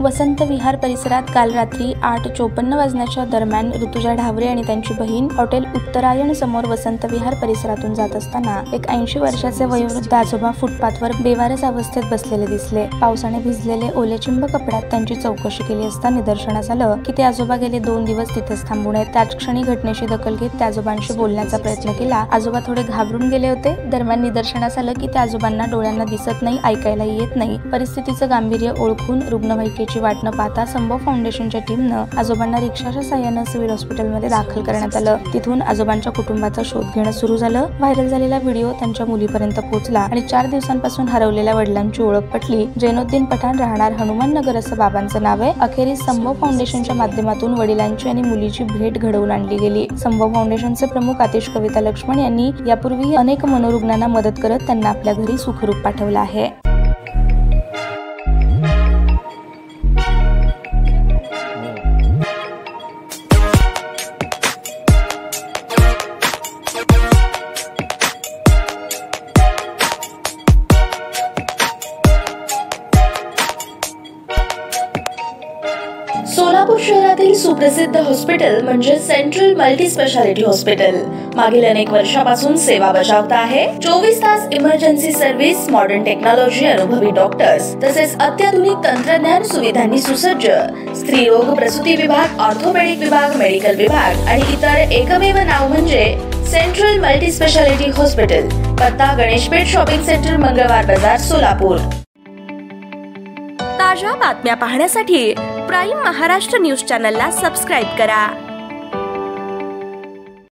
वसंत विहार परिसरात काल रात्री 8:54 वाजण्याच्या दरम्यान ऋतुजा ढावरे आणि त्यांची बहीण हॉटेल उत्तरायण समोर वसंत विहार परिसरातून जात असताना एक 80 वर्षाचे वयोवृद्ध आजोबा फुटपाथवर बेवारस अवस्थेत बसलेले दिसले। पावसाने भिजलेले ओलेचिंब कपड्यात त्यांची चौकशी केली असता निदर्शनास आलं की ते आजोबा गेले 2 दिवस तिथेच थांबून आहेत। त्याच क्षणी घटनेची दखल घेत त्या आजोबांशी बोलण्याचा प्रयत्न केला। आजोबा थोडे घाबरून गेले होते। दरम्यान निदर्शनास आलं की त्या आजोबांना डोळ्यांना दिसत नाही, ऐकायलाही येत नाही। परिस्थितीचं गांभीर्य ओळखून रुग्णवाहिकेची वाट न पाहता संभव फाउंडेशनच्या टीमनं आजोबांना रिक्षाच्या साहाय्यानं सिव्हिल हॉस्पिटलमध्ये दाखल करण्यात आलं। तिथून आजोबांच्या कुटुंबाचा शोध घेणं सुरू झालं। व्हायरल झालेला व्हिडिओ त्यांच्या मुलीपर्यंत पोहोचला आणि 4 दिवसांपासून हरवलेल्या वडिलांची ओळख पटली। जैनुद्दीन पठाण, राहणार हनुमान नगर असं बाबांचं नाव आहे। अखेरीस संभव फाउंडेशनच्या माध्यमातून वडिलांची आणि मुलीची भेट घडवून आणली गेली। संभव फाउंडेशनचे प्रमुख आतिश कविता लक्ष्मण यांनी यापूर्वी अनेक मनोरुग्णांना मदत करत त्यांना आपल्या घरी सुखरूप पाठवलं आहे। सोलापूर शहरातील सुप्रसिद्ध हॉस्पिटल म्हणजे सेंट्रल मल्टी स्पेशालिटी हॉस्पिटल मागील अनेक वर्षापासून सेवा बजावत आहे। 24 तास इमर्जन्सी सर्व्हिस, मॉडर्न टेक्नॉलॉजी, अनुभवी डॉक्टर्स तसेच अत्याधुनिक तंत्रज्ञान सुविधांनी सुसज्ज स्त्रीरोग प्रसूती विभाग, ऑर्थोपेडिक विभाग, मेडिकल विभाग आणि इतर एकमेव नाव म्हणजे सेंट्रल मल्टी स्पेशालिटी हॉस्पिटल। पत्ता गणेशपेठ शॉपिंग सेंटर, मंगळवार बाजार, सोलापूर। ताज्या बातम्या पाहण्यासाठी प्राईम महाराष्ट्र न्यूज चॅनलला सबस्क्राईब करा।